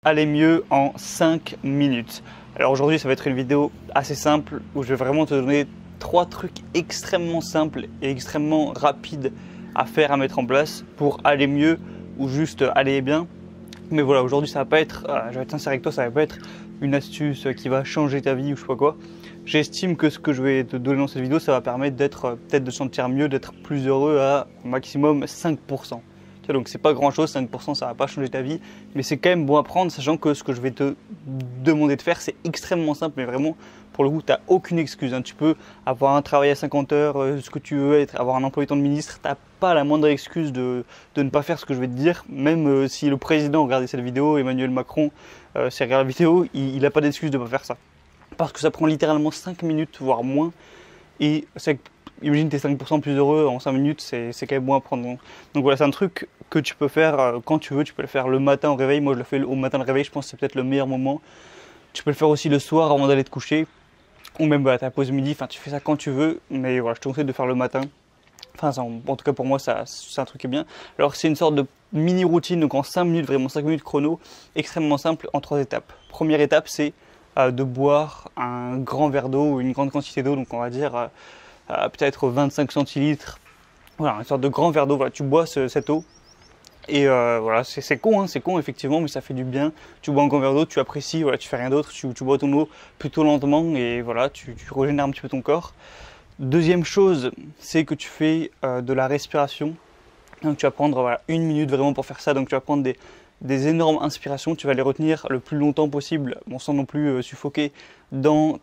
Aller mieux en 5 minutes. Alors aujourd'hui ça va être une vidéo assez simple où je vais vraiment te donner 3 trucs extrêmement simples et extrêmement rapides à faire, à mettre en place pour aller mieux ou juste aller bien. Mais voilà, aujourd'hui ça va pas être, je vais être sincère avec toi, ça va pas être une astuce qui va changer ta vie ou je sais pas quoi. J'estime que ce que je vais te donner dans cette vidéo, ça va permettre d'être, peut-être de se sentir mieux, d'être plus heureux à maximum 5%. Donc c'est pas grand chose, 5% ça va pas changer ta vie, mais c'est quand même bon à prendre, sachant que ce que je vais te demander de faire c'est extrêmement simple, mais vraiment pour le coup tu n'as aucune excuse. Tu peux avoir un travail à 50 heures, ce que tu veux, avoir un emploi du temps de ministre, tu n'as pas la moindre excuse de ne pas faire ce que je vais te dire, même si le président regardait cette vidéo, Emmanuel Macron, s'il regarde la vidéo, il n'a pas d'excuse de ne pas faire ça. Parce que ça prend littéralement 5 minutes, voire moins, et imagine t'es 5% plus heureux en 5 minutes, c'est quand même bon à prendre. Donc voilà, c'est un truc que tu peux faire quand tu veux, tu peux le faire le matin au réveil. Moi je le fais au matin au réveil, je pense que c'est peut-être le meilleur moment. Tu peux le faire aussi le soir avant d'aller te coucher, ou même à ta pause midi, enfin tu fais ça quand tu veux, mais voilà, je te conseille de faire le matin. Enfin en tout cas pour moi c'est un truc qui est bien. Alors c'est une sorte de mini routine, donc en 5 minutes, vraiment 5 minutes chrono, extrêmement simple en 3 étapes. Première étape c'est de boire un grand verre d'eau ou une grande quantité d'eau, donc on va dire peut-être 25 centilitres, voilà, une sorte de grand verre d'eau, voilà, tu bois cette eau, et voilà, c'est con, c'est con effectivement, mais ça fait du bien, tu bois un grand verre d'eau, tu apprécies, voilà, tu fais rien d'autre, tu bois ton eau plutôt lentement, et voilà, tu régénères un petit peu ton corps. Deuxième chose, c'est que tu fais de la respiration, donc tu vas prendre voilà, 1 minute vraiment pour faire ça, donc tu vas prendre des énormes inspirations, tu vas les retenir le plus longtemps possible, bon, sans non plus suffoquer dans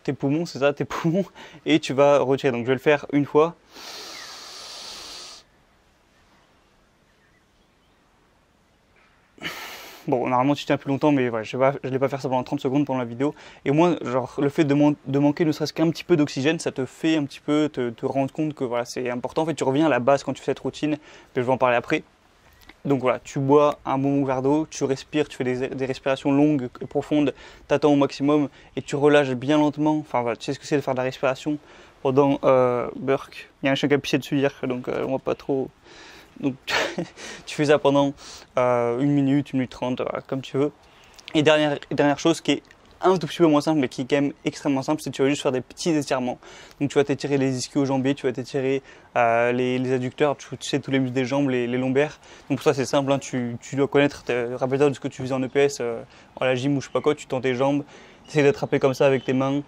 tes poumons, c'est ça, tes poumons, et tu vas retirer. Donc je vais le faire une fois. Bon, normalement tu tiens plus longtemps, mais voilà, je ne vais pas faire ça pendant 30 secondes pendant la vidéo. Et au moins, genre, le fait de manquer ne serait-ce qu'un petit peu d'oxygène, ça te fait un petit peu te rendre compte que voilà, c'est important. En fait, tu reviens à la base quand tu fais cette routine, mais je vais en parler après. Donc voilà, tu bois un bon verre d'eau, tu respires, tu fais des respirations longues et profondes, tu attends au maximum et tu relâches bien lentement. Enfin voilà, tu sais ce que c'est de faire de la respiration pendant Burk. Il y a un chien qui a pissé dessus hier, donc on va pas trop. Donc tu fais ça pendant 1 minute, 1 minute 30, voilà, comme tu veux. Et dernière chose qui est un tout petit peu moins simple, mais qui est quand même extrêmement simple, c'est que tu vas juste faire des petits étirements. Donc tu vas t'étirer les ischio-jambiers, tu vas t'étirer les adducteurs, tu sais tous les muscles des jambes, les lombaires. Donc pour ça c'est simple, tu dois connaître, rappelle-toi de ce que tu faisais en EPS, en la gym ou je sais pas quoi, tu tends tes jambes, tu essaies d'attraper comme ça avec tes mains.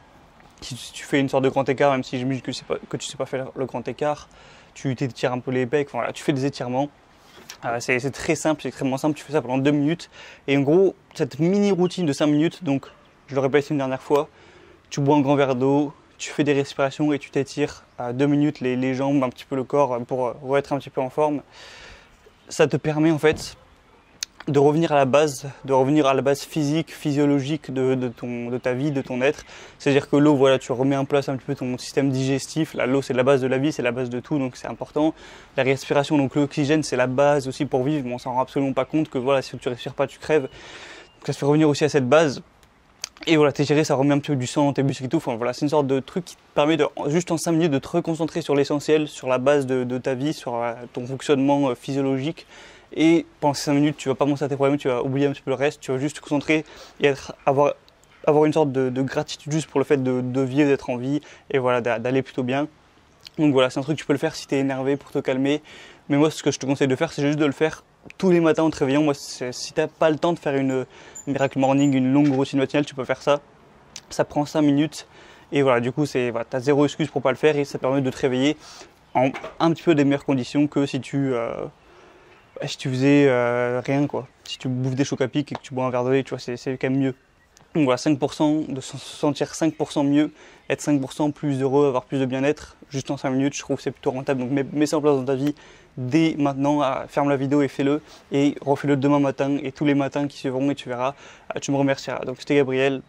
Si tu fais une sorte de grand écart, même si j'imagine que tu sais pas faire le grand écart, tu t'étires un peu les pecs, enfin, voilà, tu fais des étirements. C'est très simple, c'est extrêmement simple, tu fais ça pendant 2 minutes. Et en gros, cette mini routine de 5 minutes, donc je le répète une dernière fois, tu bois un grand verre d'eau, tu fais des respirations et tu t'étires à 2 minutes les jambes, un petit peu le corps pour être un petit peu en forme. Ça te permet en fait de revenir à la base, physique, physiologique de ta vie, de ton être. C'est-à-dire que l'eau, voilà, tu remets en place un petit peu ton système digestif. L'eau, c'est la base de la vie, c'est la base de tout, donc c'est important. La respiration, donc l'oxygène, c'est la base aussi pour vivre. Mais on s'en rend absolument pas compte que voilà, si tu respires pas, tu crèves. Donc ça te fait revenir aussi à cette base. Et voilà, t'étirer, ça remet un petit peu du sang dans tes muscles et tout. Enfin voilà, c'est une sorte de truc qui te permet juste en 5 minutes de te reconcentrer sur l'essentiel, sur la base de ta vie, sur ton fonctionnement physiologique. Et pendant ces 5 minutes, tu vas pas penser à tes problèmes, tu vas oublier un petit peu le reste, tu vas juste te concentrer et avoir une sorte de gratitude juste pour le fait de vivre, d'être en vie et voilà, d'aller plutôt bien. Donc voilà, c'est un truc que tu peux le faire si tu es énervé pour te calmer. Mais moi, ce que je te conseille de faire, c'est juste de le faire tous les matins en te réveillant. Moi, si tu n'as pas le temps de faire une Miracle Morning, une longue routine matinale, tu peux faire ça. Ça prend 5 minutes. Et voilà, du coup, voilà, tu as zéro excuse pour pas le faire et ça permet de te réveiller en un petit peu des meilleures conditions que si tu faisais rien quoi. Si tu bouffes des chocs à pic et que tu bois un verre de lait, tu vois, c'est quand même mieux. Donc voilà, 5%, de se sentir 5% mieux, être 5% plus heureux, avoir plus de bien-être, juste en 5 minutes, je trouve que c'est plutôt rentable. Donc mets ça en place dans ta vie dès maintenant, ferme la vidéo et fais-le, et refais-le demain matin et tous les matins qui suivront et tu verras, tu me remercieras. Donc c'était Gabriel.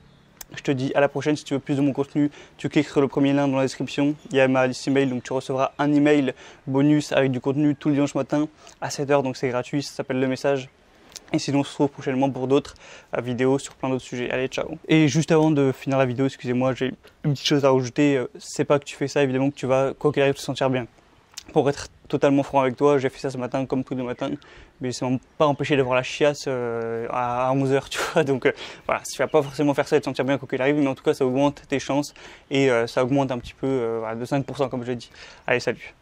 Je te dis à la prochaine. Si tu veux plus de mon contenu, tu cliques sur le premier lien dans la description. Il y a ma liste email, donc tu recevras un email bonus avec du contenu tout le dimanche matin à 7 h, donc c'est gratuit, ça s'appelle Le Message. Et sinon, on se retrouve prochainement pour d'autres vidéos sur plein d'autres sujets. Allez, ciao. Et juste avant de finir la vidéo, excusez-moi, j'ai une petite chose à rajouter. C'est pas que tu fais ça, évidemment, que tu vas, quoi qu'il arrive, te sentir bien. Pour être totalement franc avec toi, j'ai fait ça ce matin comme tous les matins, mais ça m'a pas empêché d'avoir la chiasse à 11h, tu vois. Donc voilà, tu vas pas forcément faire ça et te sentir bien quoi qu'il arrive, mais en tout cas ça augmente tes chances et ça augmente un petit peu voilà, de 5% comme je l'ai dit. Allez, salut.